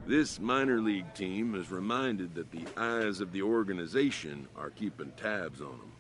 This minor league team is reminded that the eyes of the organization are keeping tabs on them.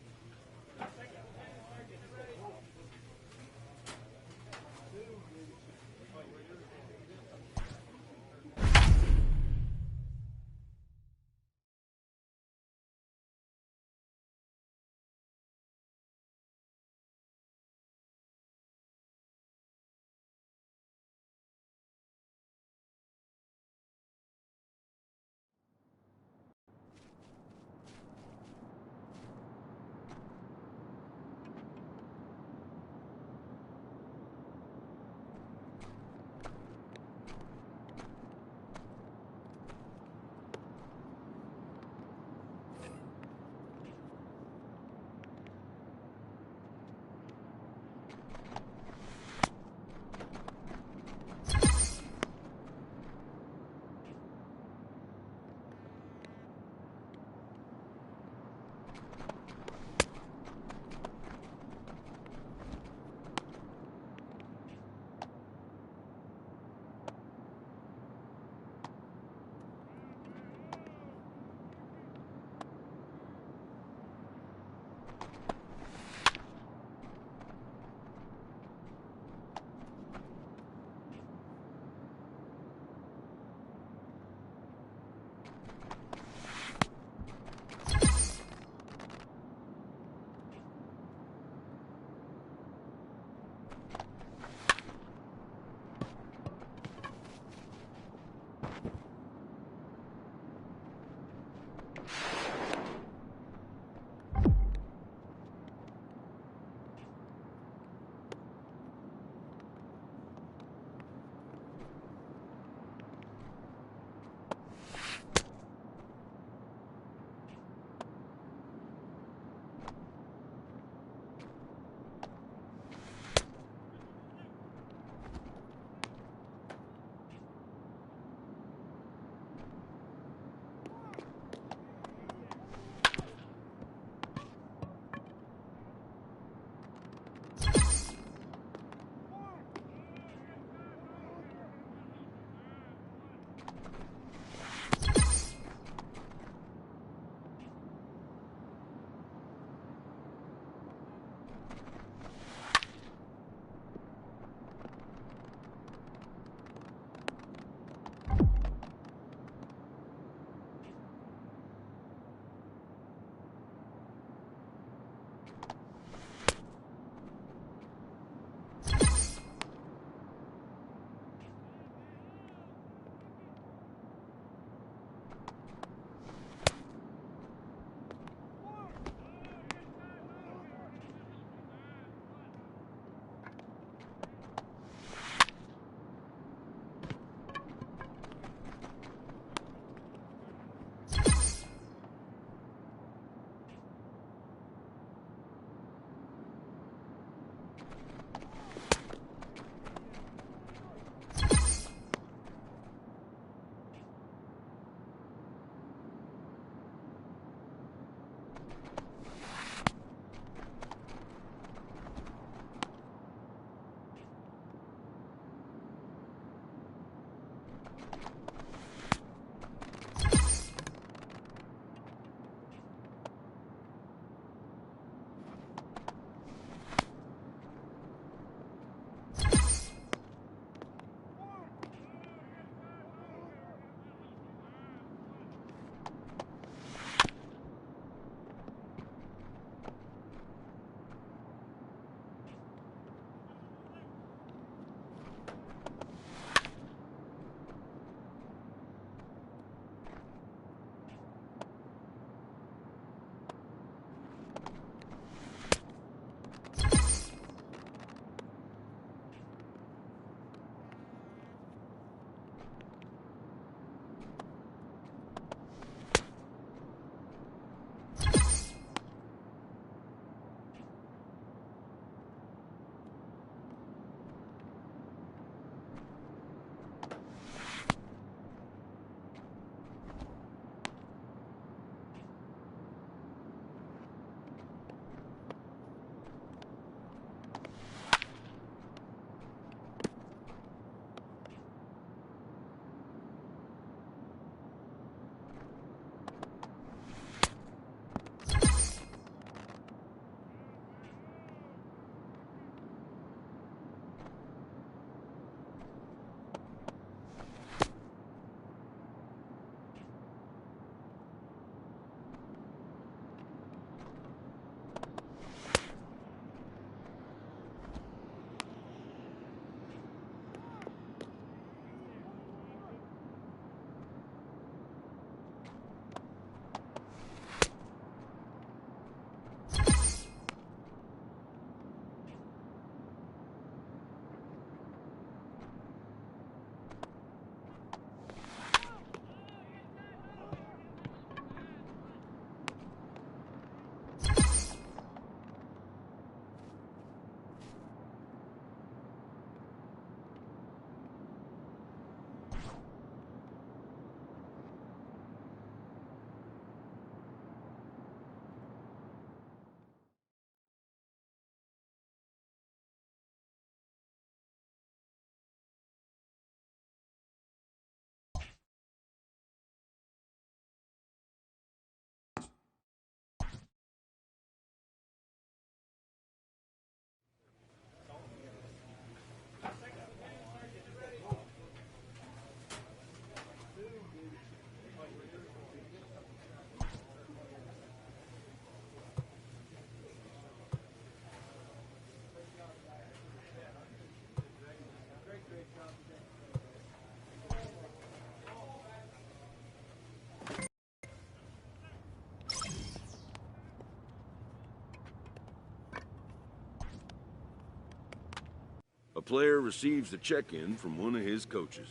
A player receives the check-in from one of his coaches.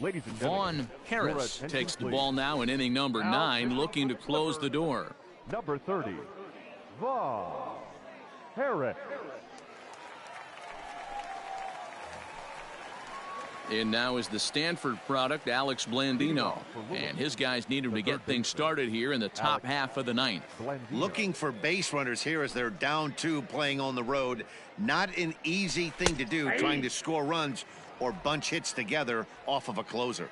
Ladies and Vaughn Harris takes the ball now in inning number 9, looking to close the door. Number 30, Vaughn Harris. And now is the Stanford product, Alex Blandino. And his guys need him to get things started here in the top half of the 9th. Looking for base runners here as they're down 2 playing on the road. Not an easy thing to do, trying to score runs or bunch hits together off of a closer.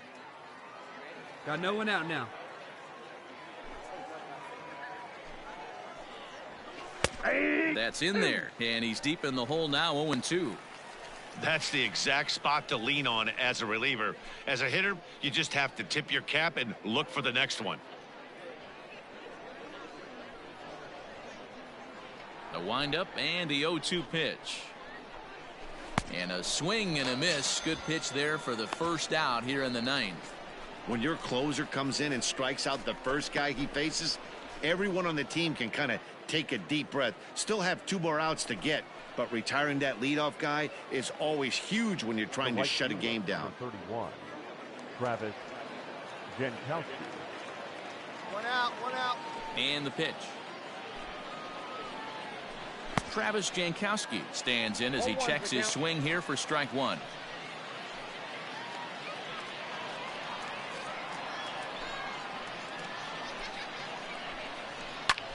Got no one out now. That's in there, and he's deep in the hole now, 0-2. That's the exact spot to lean on as a reliever. As a hitter, you just have to tip your cap and look for the next one. The windup and the 0-2 pitch. And a swing and a miss. Good pitch there for the first out here in the 9th. When your closer comes in and strikes out the first guy he faces, everyone on the team can kind of take a deep breath. Still have 2 more outs to get, but retiring that leadoff guy is always huge when you're trying to shut a game down. 31, Travis Jankowski. One out. And the pitch. Travis Jankowski stands in as he checks his swing here for strike 1.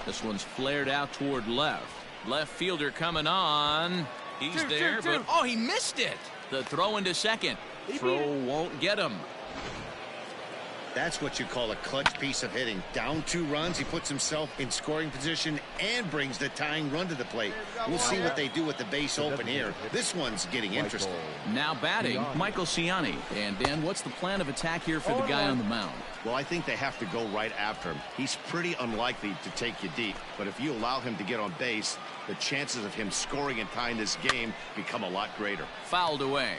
This one's flared out toward left. Left fielder coming on. He's there, but oh, he missed it. The throw into second. Throw won't get him. That's what you call a clutch piece of hitting. Down 2 runs, he puts himself in scoring position and brings the tying run to the plate. We'll see what they do with the base open here. This one's getting interesting. Now batting, Michael Ciani. And Dan, what's the plan of attack here for the guy on the mound? Well, I think they have to go right after him. He's pretty unlikely to take you deep, but if you allow him to get on base, the chances of him scoring and tying this game become a lot greater. Fouled away.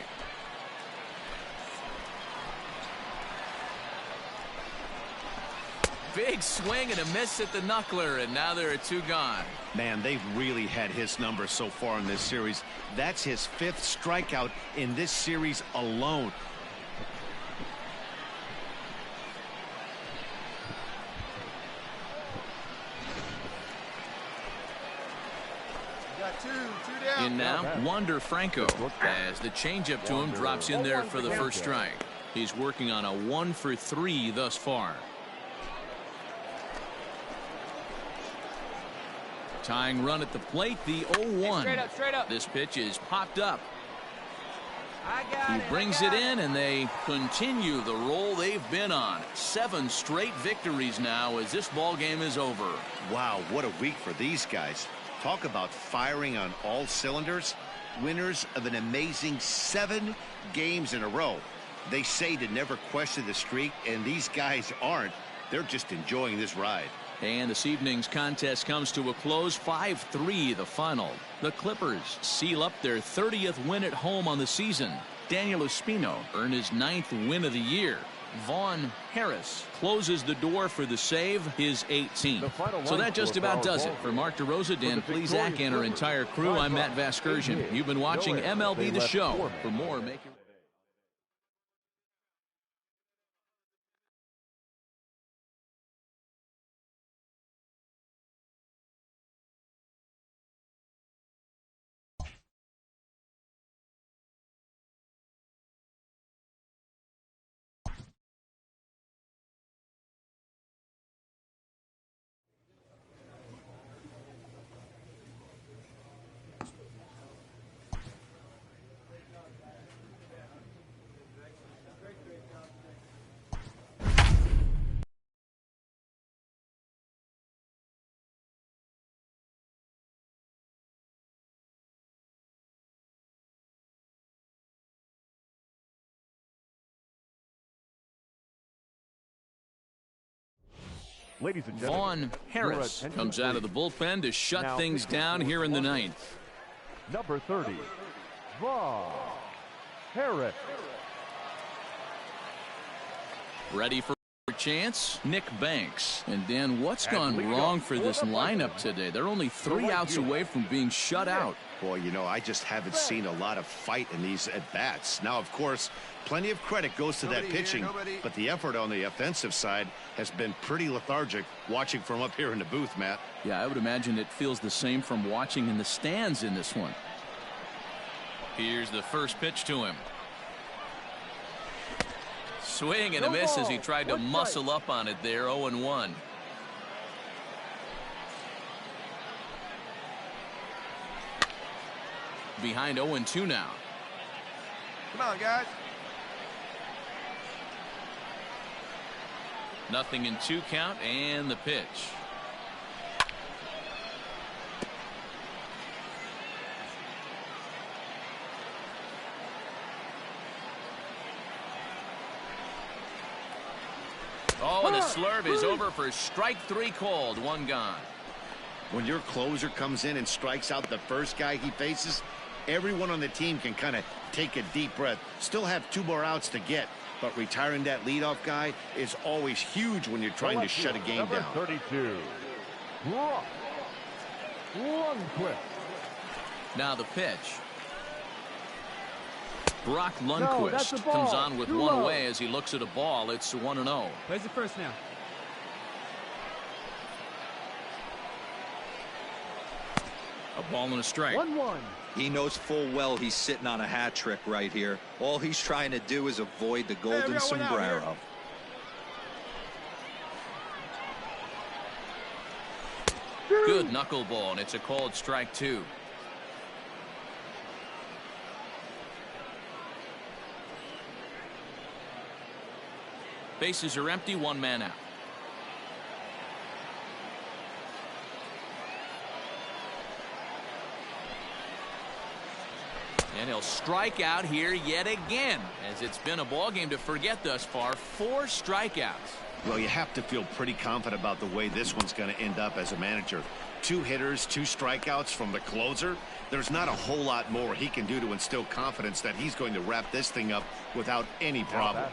Big swing and a miss at the knuckler, and now there are 2 gone. Man, they've really had his number so far in this series. That's his 5th strikeout in this series alone. Got two down. In now, Wander Franco, as the changeup to him drops in there for the first strike. He's working on a 1 for 3 thus far. Tying run at the plate, the 0-1. Straight up. This pitch is popped up. He brings it in, and they continue the roll they've been on. 7 straight victories now as this ball game is over. Wow, what a week for these guys. Talk about firing on all cylinders. Winners of an amazing 7 games in a row. They say to never question the streak, and these guys aren't. They're just enjoying this ride. And this evening's contest comes to a close, 5-3 the final. The Clippers seal up their 30th win at home on the season. Daniel Espino earned his 9th win of the year. Vaughn Harris closes the door for the save, his 18th. So that just about does it. For Mark DeRosa, Dan Plesac, and our entire crew, I'm Matt Vasgersian. You've been watching MLB The Show. For more, make your Ladies and gentlemen, Vaughn Harris comes out of the bullpen to shut things down here in the ninth. Number 30, Vaughn Harris. Ready for a chance? Nick Banks. And Dan, what's gone wrong for this lineup today? They're only 3 outs away from being shut out. Boy, you know, I just haven't seen a lot of fight in these at-bats. Now, of course, plenty of credit goes to that pitching, but the effort on the offensive side has been pretty lethargic watching from up here in the booth, Matt. Yeah, I would imagine it feels the same from watching in the stands in this one. Here's the first pitch to him. Swing and a miss as he tried to muscle up on it there. 0-1. Behind 0-2 now. Come on, guys. Nothing in 2 count and the pitch. Oh, and the slurve is over for strike 3 called. 1 gone. When your closer comes in and strikes out the first guy he faces, everyone on the team can kind of take a deep breath. Still have 2 more outs to get, but retiring that leadoff guy is always huge when you're trying to shut a game Number down. 32, Brock Lundquist. Now the pitch. Brock Lundquist comes on with 1 away as he looks at a ball. It's 1-0. Plays it first now. A ball and a strike. 1-1. He knows full well he's sitting on a hat trick right here. All he's trying to do is avoid the golden sombrero. Good knuckleball, and it's a called strike 2. Bases are empty, 1 man out. And he'll strike out here yet again, as it's been a ball game to forget thus far. 4 strikeouts. Well, you have to feel pretty confident about the way this one's going to end up as a manager. 2 hitters, 2 strikeouts from the closer. There's not a whole lot more he can do to instill confidence that he's going to wrap this thing up without any problem.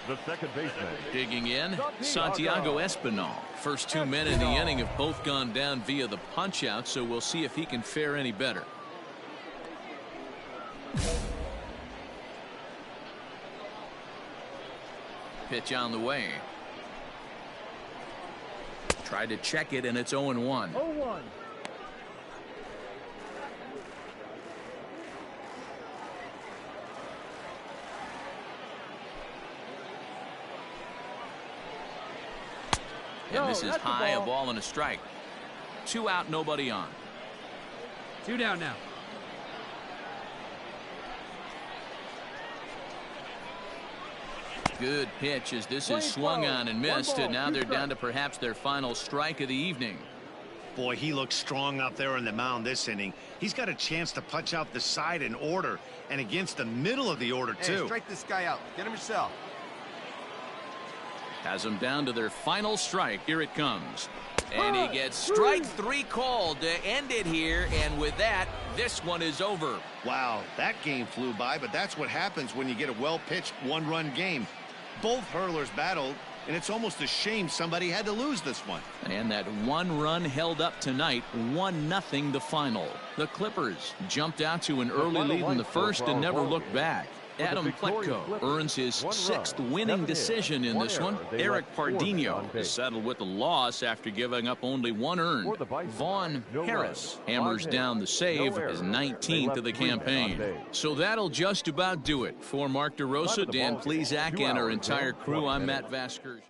The second baseman. Digging in, Santiago Espinal. First 2 men in the inning have both gone down via the punch out, so we'll see if he can fare any better. Pitch on the way. Tried to check it, and it's 0-1. 0-1. And this is high, a ball and a strike. 2 out, nobody on. 2 down now. Good pitch as this is swung on and missed, and now they're down to perhaps their final strike of the evening. Boy, he looks strong out there on the mound this inning. He's got a chance to punch out the side in order and against the middle of the order, too. Hey, strike this guy out. Get him yourself. Has them down to their final strike. Here it comes. And he gets strike 3 called to end it here, and with that, this one is over. Wow, that game flew by, but that's what happens when you get a well-pitched 1-run game. Both hurlers battled, and it's almost a shame somebody had to lose this one. And that 1 run held up tonight, 1-0 the final. The Clippers jumped out to an early lead in the first and never looked back. Adam Pletko earns his 6th winning decision in this one. Eric Pardinho is settled with a loss after giving up only 1 earned. Vaughn Harris hammers down the save, his 19th of the campaign. So that'll just about do it. For Mark DeRosa, Dan Plesac, and our entire crew, I'm Matt Vasquez.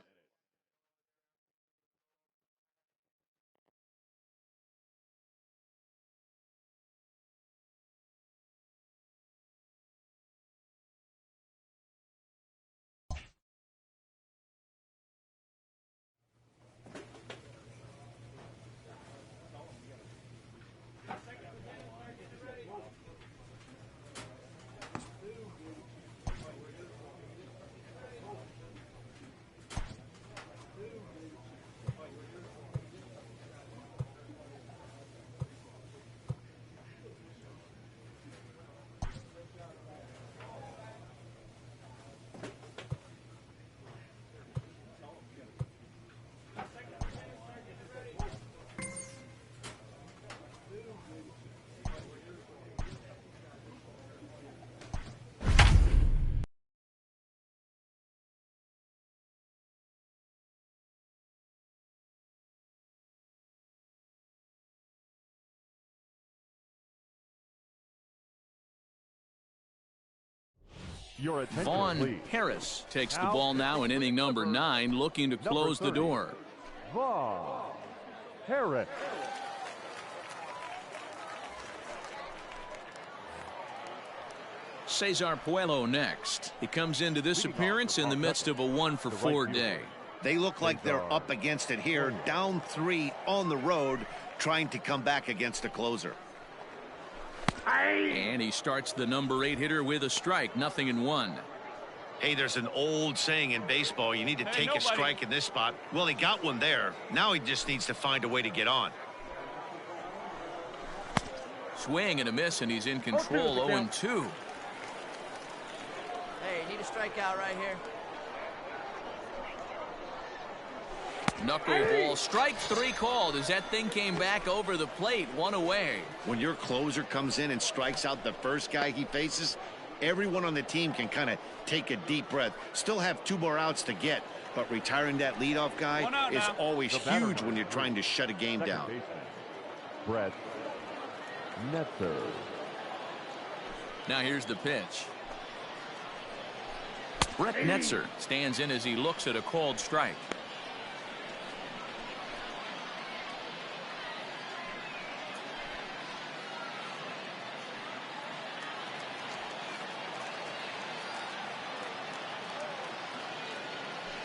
Your attention, Vaughn please. Harris takes the Out ball now in inning number 9, looking to close the 30. door. Vaughn Harris. Cesar Puello next. He comes into this appearance in the midst of a 1-for-4 day. They look like they're up against it here, down 3 on the road, trying to come back against a closer. And he starts the number 8 hitter with a strike, 0-1. Hey, there's an old saying in baseball, you need to take a strike in this spot. Well, he got one there. Now he just needs to find a way to get on. Swing and a miss, and he's in control, 0-2. Hey, need a strikeout right here. Knuckleball, strike 3 called as that thing came back over the plate, 1 away. When your closer comes in and strikes out the first guy he faces, everyone on the team can kind of take a deep breath. Still have 2 more outs to get, but retiring that leadoff guy is always huge when you're trying to shut a game down. Baseman, Brett Netzer. Now here's the pitch. Brett Netzer stands in as he looks at a called strike.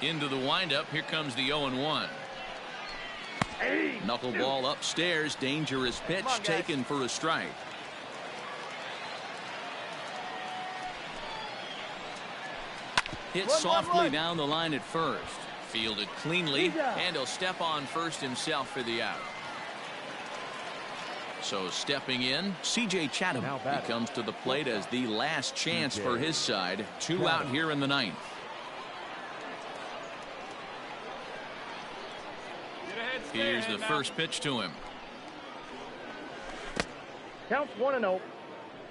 Into the windup. Here comes the 0-1. Knuckleball upstairs. Dangerous pitch taken for a strike. Hit softly down the line at first. Fielded cleanly, and he'll step on first himself for the out. So stepping in, C.J. Chatham. He comes to the plate as the last chance for his side. 2 out here in the 9th. Here's the first pitch to him. Counts 1-0.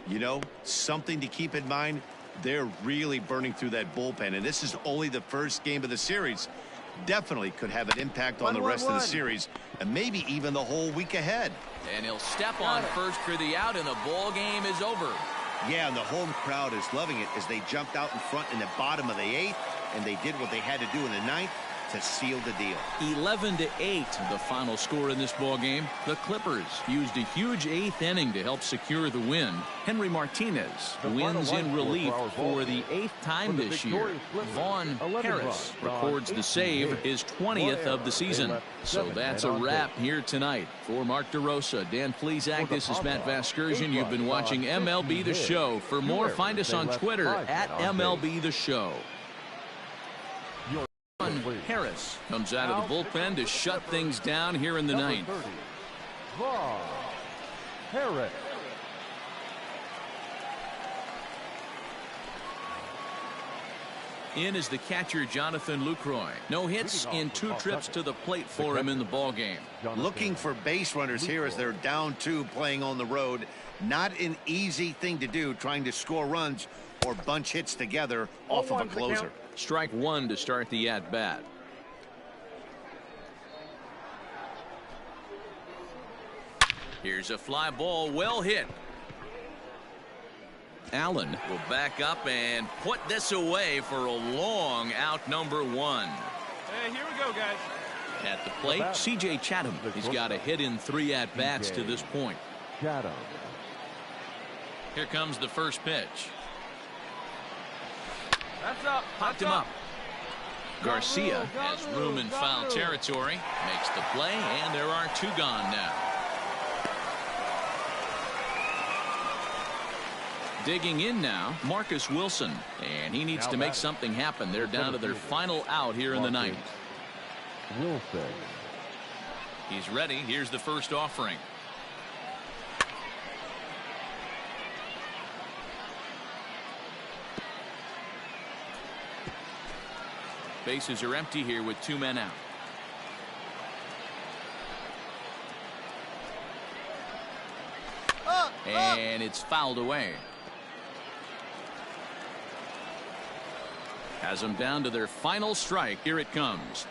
You know, something to keep in mind, they're really burning through that bullpen, and this is only the first game of the series. Definitely could have an impact on the rest of the series, and maybe even the whole week ahead. And he'll step on first for the out, and the ball game is over. Yeah, and the home crowd is loving it as they jumped out in front in the bottom of the 8th, and they did what they had to do in the 9th to seal the deal. 11-8, the final score in this ball game. The Clippers used a huge 8th inning to help secure the win. Henry Martinez wins in relief for the 8th time this year. Vaughn Harris records the save, his 20th of the season. So that's a wrap here tonight. For Mark DeRosa, Dan Plesac, this is Matt Vasgersian. You've been watching MLB The Show. For more, find us on Twitter at MLB The Show. Harris comes out of the bullpen to shut things down here in the 9th. Vaughn Harris. In is the catcher Jonathan Lucroy. No hits in 2 trips to the plate for him in the ball game. Looking for base runners here as they're down 2 playing on the road. Not an easy thing to do, trying to score runs or bunch hits together off of a closer. Strike 1 to start the at-bat. Here's a fly ball, well hit. Allen will back up and put this away for a long out, number 1. Hey, here we go, guys. At the plate, C.J. Chatham. He's got a hit in 3 at-bats to this point. Chatham. Here comes the first pitch. That's up. Popped him up. Garcia has room in foul territory. Makes the play, and there are 2 gone now. Digging in now, Marcus Wilson. And he needs to make something happen. They're down to their final out here in the 9th. Wilson. He's ready. Here's the first offering. Bases are empty here with 2 men out. And it's fouled away. Has them down to their final strike. Here it comes.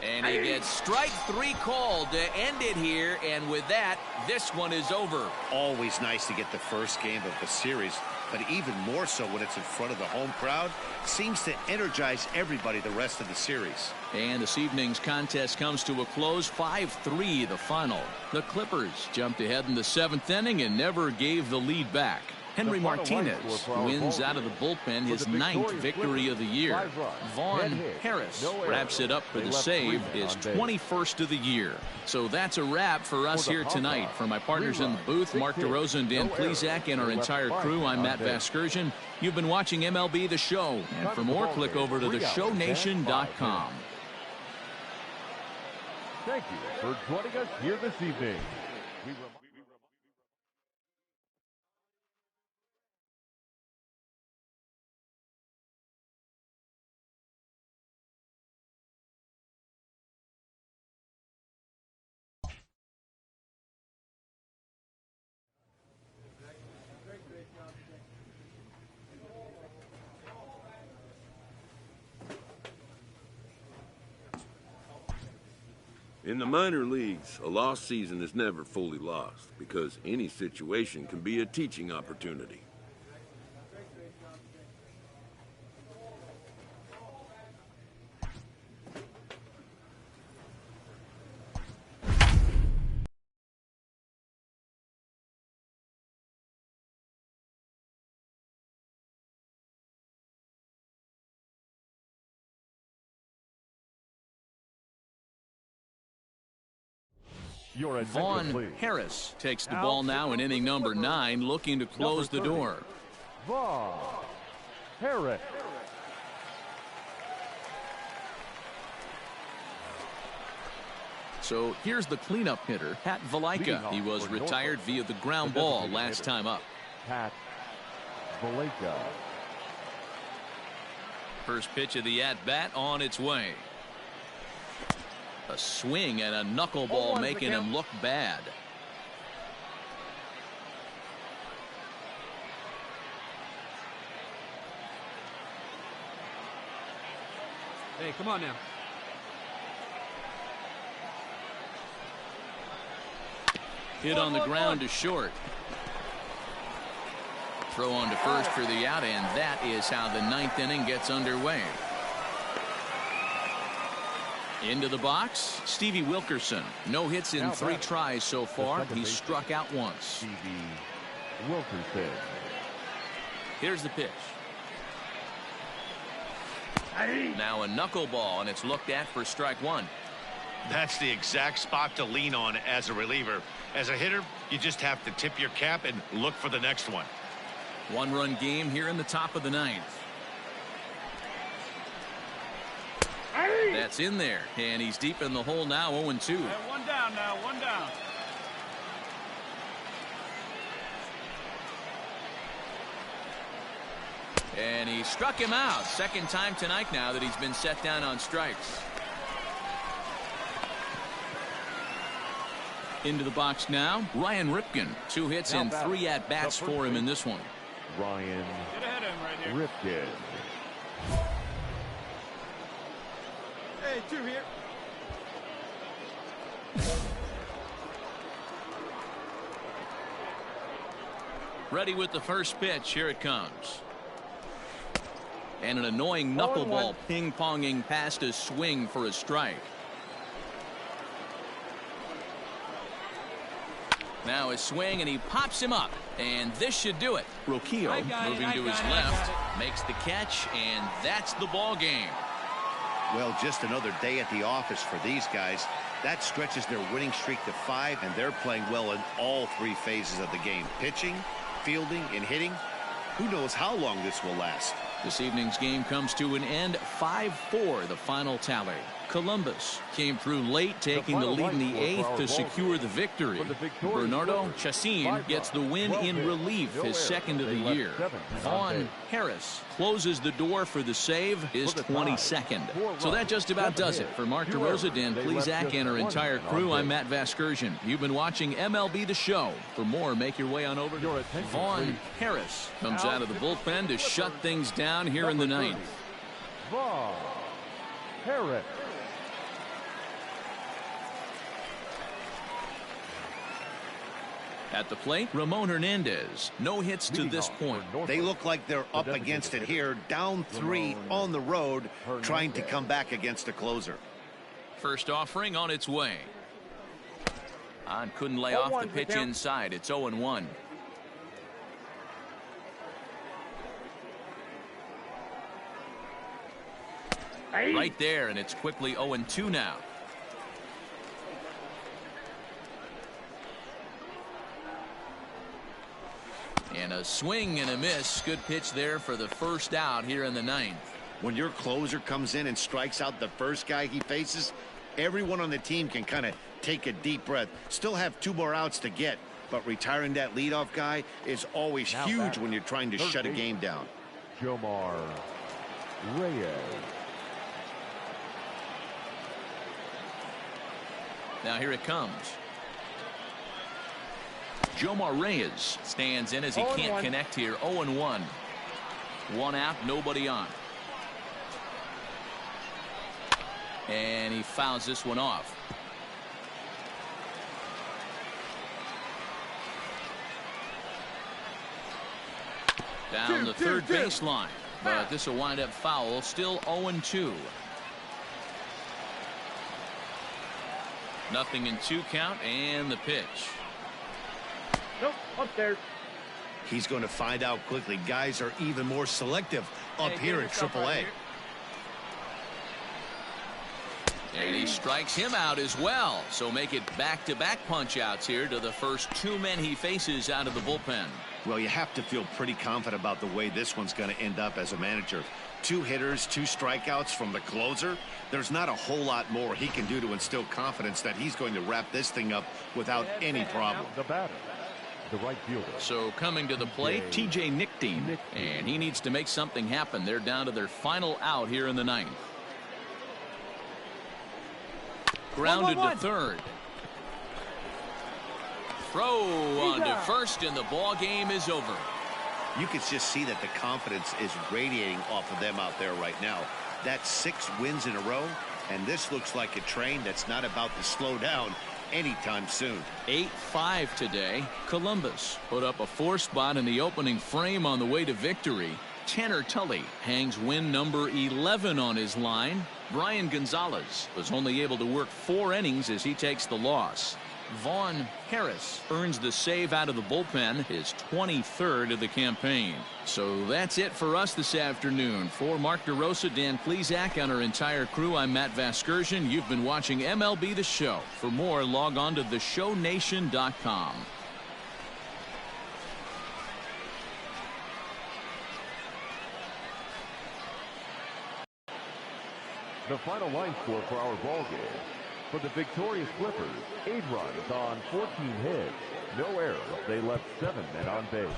And he gets strike 3 called to end it here. And with that, this one is over. Always nice to get the first game of the series but even more so when it's in front of the home crowd, seems to energize everybody the rest of the series. And this evening's contest comes to a close, 5-3 the final. The Clippers jumped ahead in the 7th inning and never gave the lead back. Henry Martinez wins out of the bullpen his 9th victory of the year. Vaughn Harris wraps it up for the save, his 21st of the year. So that's a wrap for us here tonight. For my partners in the booth, Mark DeRosa and Dan Plesac, and our entire crew, I'm Matt Vasgersian. You've been watching MLB The Show. And for more, click over to theshownation.com. Thank you for joining us here this evening. In the minor leagues, a lost season is never fully lost because any situation can be a teaching opportunity. Vaughn Harris takes the ball now in inning number 9, looking to close the door. Vaughn Harris. So here's the cleanup hitter, Pat Valaika. He was retired via the ground ball last time up. Pat Valaika. First pitch of the at-bat on its way. A swing and a knuckleball making him look bad. Hey, come on now. Hit on the ground to short. Throw on to first for the out, and that is how the 9th inning gets underway. Into the box, Stevie Wilkerson. No hits in 3 tries so far. He's struck out once. Stevie Wilkerson. Here's the pitch. Now a knuckleball, and it's looked at for strike 1. That's the exact spot to lean on as a reliever. As a hitter, you just have to tip your cap and look for the next one. 1-run game here in the top of the 9th. That's in there, and he's deep in the hole now, 0-2. Hey, one down now, one down. And he struck him out. Second time tonight now that he's been set down on strikes. Into the box now, Ryan Ripken. 2 hits and 3 at-bats for him in this one. Ryan Get ahead of him right here. Ripken. Hey, 2 here. Ready with the first pitch. Here it comes. And an annoying knuckleball ping-ponging past his swing for a strike. Now a swing, and he pops him up. And this should do it. Rocchio moving to his left, makes the catch, and that's the ball game. Well, just another day at the office for these guys. That stretches their winning streak to 5, and they're playing well in all 3 phases of the game. Pitching, fielding, and hitting. Who knows how long this will last. This evening's game comes to an end, 5-4 the final tally. Columbus came through late, taking the lead in the 8th to secure the victory. Bernardo Chacin gets the win in relief, his 2nd of the year. Vaughn Harris closes the door for the save, his 22nd. So that just about does it. For Mark DeRosa, Dan Plesac, and our entire crew, I'm Matt Vasgersian. You've been watching MLB The Show. For more, make your way on over to Vaughn Harris. Comes out of the bullpen to shut things down here in the 9th. Vaughn Harris. At the plate, Ramon Hernandez. No hits to this point. They look like they're up against it here, down 3 on the road, trying to come back against a closer. First offering on its way. Couldn't lay off the pitch inside. It's 0-1. Right there, and it's quickly 0-2 now. And a swing and a miss. Good pitch there for the first out here in the 9th. When your closer comes in and strikes out the first guy he faces, everyone on the team can kind of take a deep breath. Still have 2 more outs to get, but retiring that leadoff guy is always huge when you're trying to shut a game down. Jomar Reyes. Now here it comes. Jomar Reyes stands in as he can't connect here. 0-1. 1 out, nobody on. And he fouls this one off. Down the third baseline. But this will wind up foul. Still 0-2. Nothing in 2 count, and the pitch. Nope, upstairs. He's going to find out quickly. Guys are even more selective up here at AAA. And he strikes him out as well. So make it back-to-back punch-outs here to the first 2 men he faces out of the bullpen. Well, you have to feel pretty confident about the way this one's going to end up as a manager. 2 hitters, 2 strikeouts from the closer. There's not a whole lot more he can do to instill confidence that he's going to wrap this thing up without any problem. The batter, the right fielder. So coming to the plate, TJ Nickdean. And he needs to make something happen. They're down to their final out here in the 9th. Grounded to third. Throw on to first, and the ball game is over. You can just see that the confidence is radiating off of them out there right now. That's 6 wins in a row, and this looks like a train that's not about to slow down anytime soon. 8-5 today. Columbus put up a 4 spot in the opening frame on the way to victory. Tanner Tully hangs win number 11 on his line. Brian Gonzalez was only able to work 4 innings as he takes the loss. Vaughn Harris earns the save out of the bullpen, his 23rd of the campaign. So that's it for us this afternoon. For Mark DeRosa, Dan Plesac, and our entire crew, I'm Matt Vasgersian. You've been watching MLB The Show. For more, log on to theshownation.com. The final line score for our ball game. For the victorious Clippers, 8 runs on 14 hits. No errors. They left 7 men on base.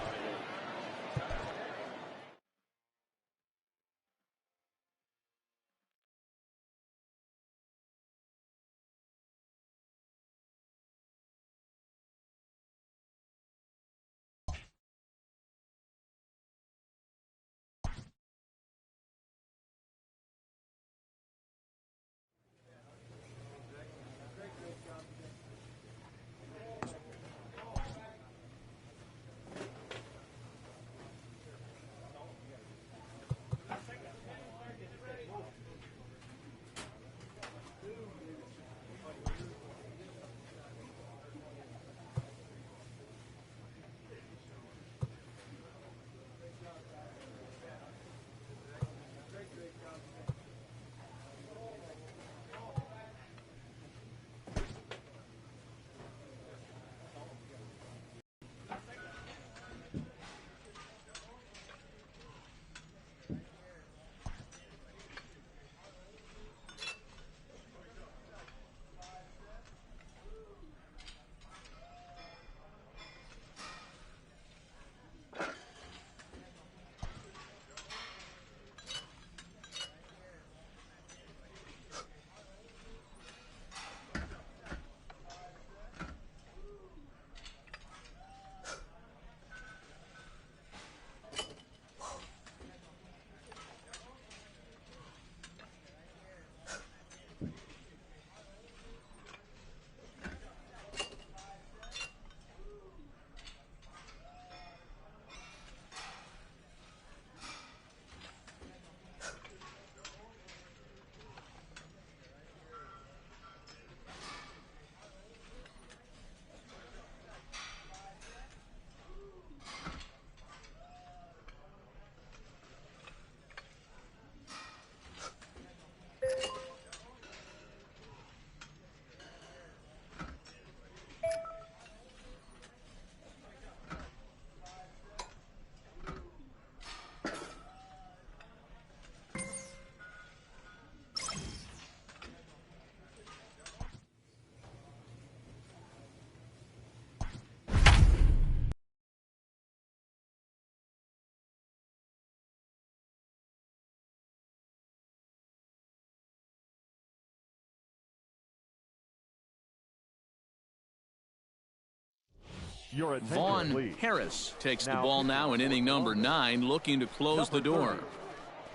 Your attention, Vaughn please. Harris takes the Now, ball now in inning number 9, looking to close the door. 30,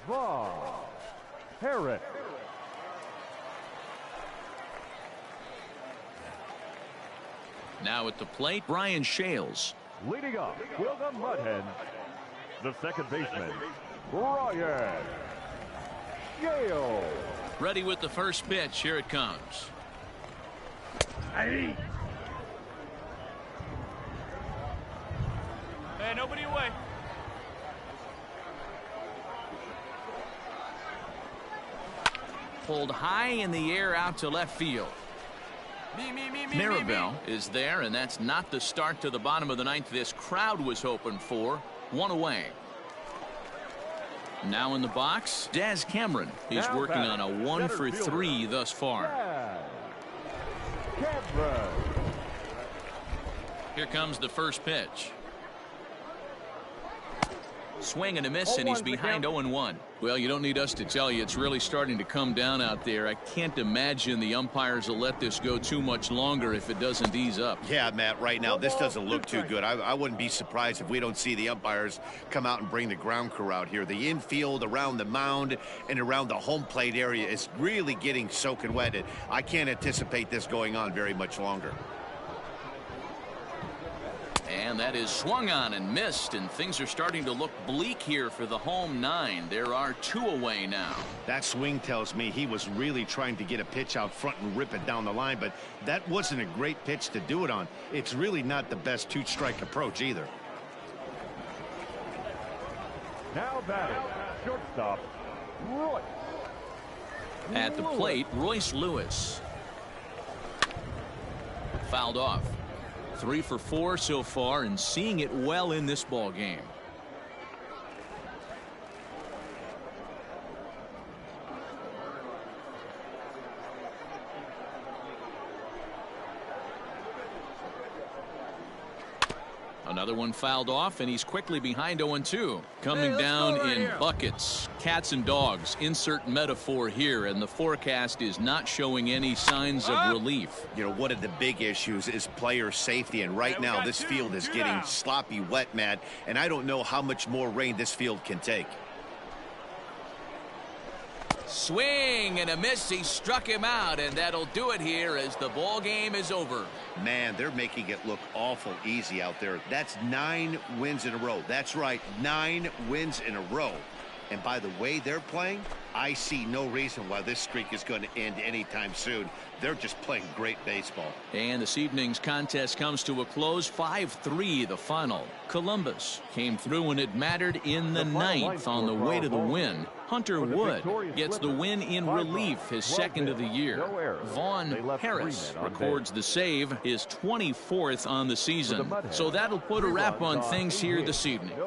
Vaughn Harris. Now at the plate, Brian Shales. Leading up with the Mudhens, the second baseman, Brian Shales. Ready with the first pitch. Here it comes. Hey, nobody away. Pulled high in the air out to left field. Mirabel is there, and that's not the start to the bottom of the ninth this crowd was hoping for. 1 away. Now in the box, Daz Cameron. He's Now working on a 1 center for fielder, 3 thus far. Cameron. Here comes the first pitch. Swing and a miss, and he's behind 0-1. Well, you don't need us to tell you, it's really starting to come down out there. I can't imagine the umpires will let this go too much longer if it doesn't ease up. Yeah, Matt, right now, this doesn't look too good. I wouldn't be surprised if we don't see the umpires come out and bring the ground crew out here. The infield around the mound and around the home plate area is really getting soaking wet. I can't anticipate this going on very much longer. And that is swung on and missed, and things are starting to look bleak here for the home 9. There are 2 away now. That swing tells me he was really trying to get a pitch out front and rip it down the line, but that wasn't a great pitch to do it on. It's really not the best 2-strike approach either. Now batting, shortstop, Royce. At the plate, Royce Lewis. Fouled off. 3 for 4 so far, and seeing it well in this ball game. Another one fouled off, and he's quickly behind 0-2. Coming down in buckets, cats and dogs. Insert metaphor here, and the forecast is not showing any signs of relief. You know, one of the big issues is player safety, and right now this field is getting sloppy wet, Matt, and I don't know how much more rain this field can take. Swing and a miss. He struck him out, and that'll do it here as the ball game is over. Man, they're making it look awful easy out there. That's 9 wins in a row. That's right, 9 wins in a row. And by the way they're playing, I see no reason why this streak is going to end anytime soon. They're just playing great baseball. And this evening's contest comes to a close. 5-3 the final. Columbus came through when it mattered in the 9th on the way to the win. Hunter Wood gets the win in relief, his second of the year. Vaughn Harris records the save, his 24th on the season. So that'll put a wrap on things here this evening.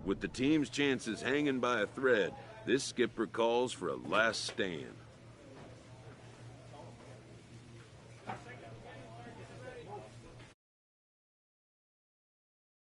With the team's chances hanging by a thread, this skipper calls for a last stand.